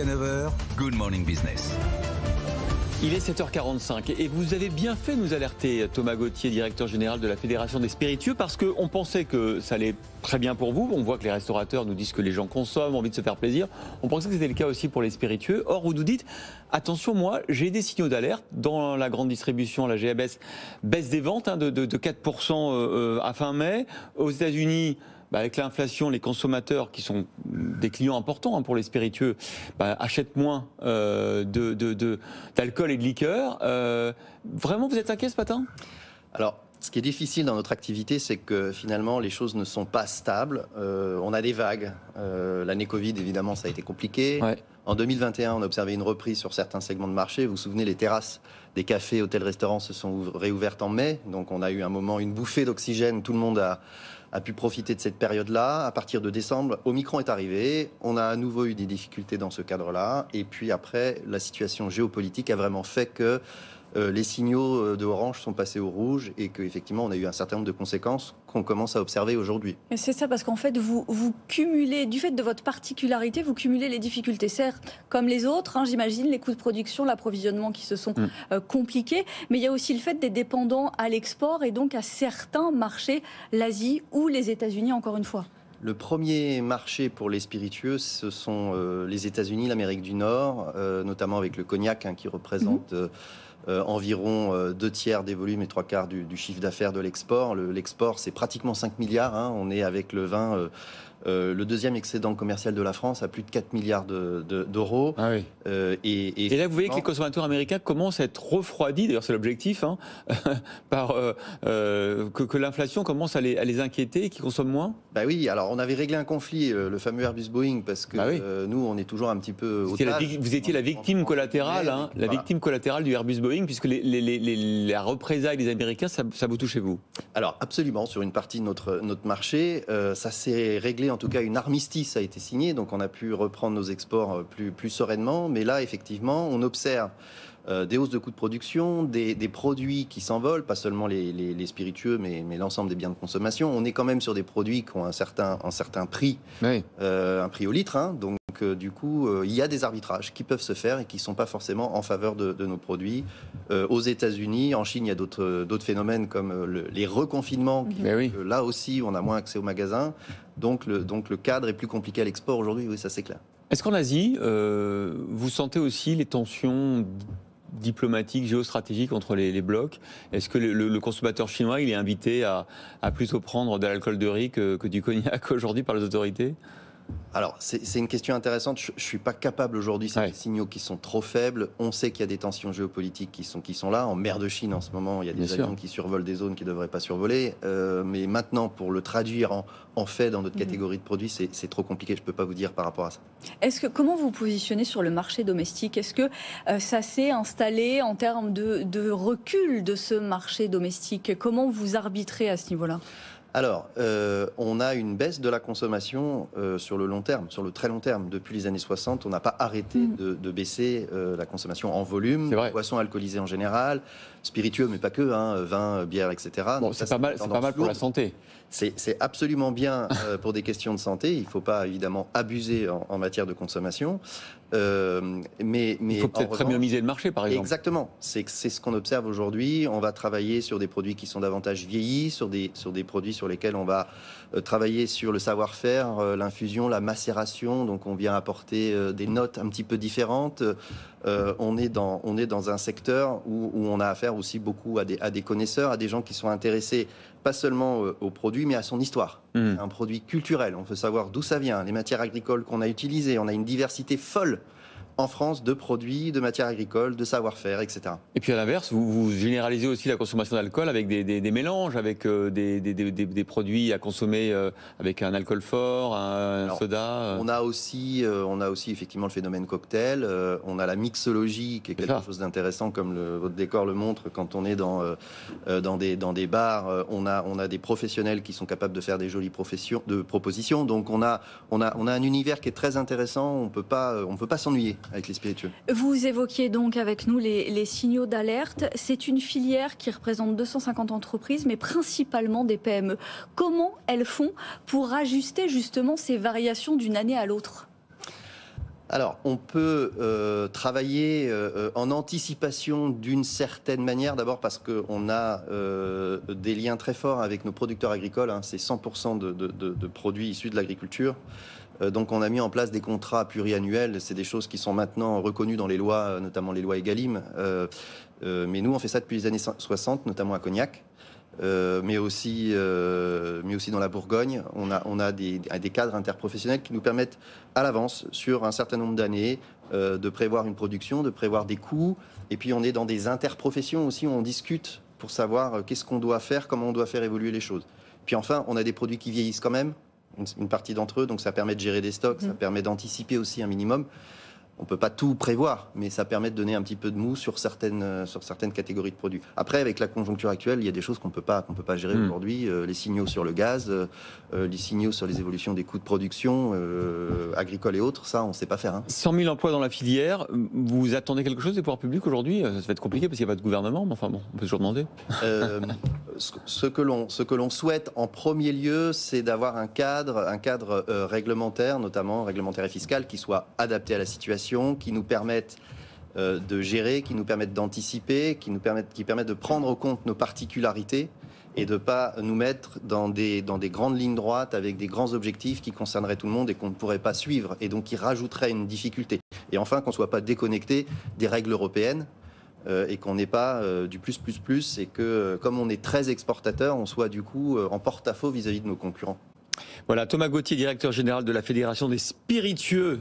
jusqu'à 9h, Good Morning Business. Il est 7h45 et vous avez bien fait de nous alerter, Thomas Gauthier, directeur général de la Fédération des spiritueux, parce qu'on pensait que ça allait très bien pour vous. On voit que les restaurateurs nous disent que les gens consomment, ont envie de se faire plaisir. On pensait que c'était le cas aussi pour les spiritueux. Or, vous nous dites, attention, moi, j'ai des signaux d'alerte. Dans la grande distribution, la GABS baisse des ventes de 4% à fin mai. Aux États-Unis, avec l'inflation, les consommateurs, qui sont des clients importants pour les spiritueux, achètent moins d'alcool et de liqueur. Vraiment, vous êtes inquiet ce matin ? Alors, ce qui est difficile dans notre activité, c'est que finalement, les choses ne sont pas stables. On a des vagues. L'année Covid, évidemment, ça a été compliqué. Ouais. En 2021, on a observé une reprise sur certains segments de marché. Vous vous souvenez, les terrasses des cafés, hôtels, restaurants se sont réouvertes en mai. Donc, on a eu un moment, une bouffée d'oxygène. Tout le monde a pu profiter de cette période-là. À partir de décembre, Omicron est arrivé. On a à nouveau eu des difficultés dans ce cadre-là. Et puis après, la situation géopolitique a vraiment fait que les signaux de orange sont passés au rouge et qu'effectivement, on a eu un certain nombre de conséquences qu'on commence à observer aujourd'hui. Et c'est ça, parce qu'en fait, vous cumulez, du fait de votre particularité, vous cumulez les difficultés. Certes, comme les autres, j'imagine, les coûts de production, l'approvisionnement qui se sont compliqués, mais il y a aussi le fait d'être dépendant à l'export et donc à certains marchés, l'Asie ou les États-Unis, encore une fois. Le premier marché pour les spiritueux, ce sont les États-Unis, l'Amérique du Nord, notamment avec le cognac qui représente environ 2/3 des volumes et 3/4 du chiffre d'affaires de l'export. L'export, c'est pratiquement 5 milliards. On est avec le vin le deuxième excédent commercial de la France à plus de 4 milliards d'euros. Ah oui. Et là, vous voyez que les consommateurs américains commencent à être refroidis, d'ailleurs c'est l'objectif, par que l'inflation commence à les inquiéter et qu'ils consomment moins. Oui, alors on avait réglé un conflit, le fameux Airbus-Boeing, parce que nous, on est toujours un petit peu otage. Vous étiez la victime collatérale, victime collatérale du Airbus-Boeing, puisque la représailles des Américains, ça vous touche chez vous. Alors absolument, sur une partie de notre marché, ça s'est réglé. En tout cas, une armistice a été signée, donc on a pu reprendre nos exports plus sereinement. Mais là, effectivement, on observe des hausses de coûts de production, des produits qui s'envolent, pas seulement les spiritueux, mais l'ensemble des biens de consommation. On est quand même sur des produits qui ont un certain prix, oui. Un prix au litre. Donc, du coup, il y a des arbitrages qui peuvent se faire et qui ne sont pas forcément en faveur de nos produits. Aux États-Unis, en Chine, il y a d'autres phénomènes comme les reconfinements. Oui. Là aussi, on a moins accès aux magasins. Donc le cadre est plus compliqué à l'export aujourd'hui, oui, ça c'est clair. Est-ce qu'en Asie, vous sentez aussi les tensions diplomatiques, géostratégiques entre les blocs? Est-ce que le consommateur chinois, il est invité à plutôt prendre de l'alcool de riz que du cognac aujourd'hui par les autorités? Alors, c'est une question intéressante. Je ne suis pas capable aujourd'hui, c'est des signaux qui sont trop faibles. On sait qu'il y a des tensions géopolitiques qui sont là. En mer de Chine, en ce moment, il y a des avions qui survolent des zones qui ne devraient pas survoler. Mais maintenant, pour le traduire en fait dans notre catégorie de produits, c'est trop compliqué. Je ne peux pas vous dire par rapport à ça. Comment vous positionnez sur le marché domestique? Est-ce que ça s'est installé en termes de recul de ce marché domestique? Comment vous arbitrez à ce niveau-là? Alors, on a une baisse de la consommation sur le long terme, sur le très long terme. Depuis les années 60, on n'a pas arrêté de baisser la consommation en volume, boissons alcoolisées en général, spiritueux, mais pas que, vin, bière, etc. Bon, donc c'est pas mal pour la santé. C'est absolument bien pour des questions de santé. Il ne faut pas évidemment abuser en matière de consommation. Mais il faut peut-être premiumiser le marché, par exemple. Exactement. C'est ce qu'on observe aujourd'hui. On va travailler sur des produits qui sont davantage vieillis, sur des produits sur lesquels on va travailler sur le savoir-faire, l'infusion, la macération. Donc on vient apporter des notes un petit peu différentes. On est dans un secteur où on a affaire aussi beaucoup à des connaisseurs, à des gens qui sont intéressés pas seulement au produit, mais à son histoire. Un produit culturel, on veut savoir d'où ça vient, les matières agricoles qu'on a utilisées. On a une diversité folle en France de produits, de matières agricoles, de savoir-faire, etc. Et puis à l'inverse, vous généralisez aussi la consommation d'alcool avec des mélanges, avec des produits à consommer avec un alcool fort, un soda. On a aussi effectivement le phénomène cocktail. On a la mixologie qui est quelque chose d'intéressant, comme votre décor le montre. Quand on est dans des bars, on a des professionnels qui sont capables de faire des jolies propositions. Donc on a un univers qui est très intéressant. On peut pas s'ennuyer avec les spiritueux. Vous évoquiez donc avec nous les signaux d'alerte. C'est une filière qui représente 250 entreprises, mais principalement des PME. Comment elles font pour ajuster justement ces variations d'une année à l'autre ? Alors, on peut travailler en anticipation d'une certaine manière, d'abord parce qu'on a des liens très forts avec nos producteurs agricoles, hein, c'est 100% de produits issus de l'agriculture. Donc on a mis en place des contrats pluriannuels, c'est des choses qui sont maintenant reconnues dans les lois, notamment les lois Egalim. Mais nous, on fait ça depuis les années 60, notamment à Cognac. Mais aussi dans la Bourgogne, on a des cadres interprofessionnels qui nous permettent à l'avance, sur un certain nombre d'années, de prévoir une production, de prévoir des coûts. Et puis on est dans des interprofessions aussi où on discute pour savoir qu'est-ce qu'on doit faire, comment on doit faire évoluer les choses. Puis enfin, on a des produits qui vieillissent quand même, une partie d'entre eux, donc ça permet de gérer des stocks, ça permet d'anticiper aussi un minimum. On ne peut pas tout prévoir, mais ça permet de donner un petit peu de mou sur certaines catégories de produits. Après, avec la conjoncture actuelle, il y a des choses qu'on peut pas gérer aujourd'hui. Les signaux sur le gaz, les signaux sur les évolutions des coûts de production, agricoles et autres, ça, on ne sait pas faire. Hein. 100 000 emplois dans la filière. Vous attendez quelque chose des pouvoirs publics aujourd'hui? Ça va être compliqué parce qu'il n'y a pas de gouvernement, mais enfin bon, on peut toujours demander. Ce que l'on souhaite en premier lieu, c'est d'avoir un cadre réglementaire, notamment réglementaire et fiscal, qui soit adapté à la situation, qui nous permettent de gérer, qui nous permettent d'anticiper, qui permettent de prendre en compte nos particularités et de ne pas nous mettre dans des grandes lignes droites avec des grands objectifs qui concerneraient tout le monde et qu'on ne pourrait pas suivre et donc qui rajouteraient une difficulté. Et enfin, qu'on ne soit pas déconnecté des règles européennes et qu'on n'ait pas du plus et que, comme on est très exportateur, on soit du coup en porte-à-faux vis-à-vis de nos concurrents. Voilà, Thomas Gauthier, directeur général de la Fédération des spiritueux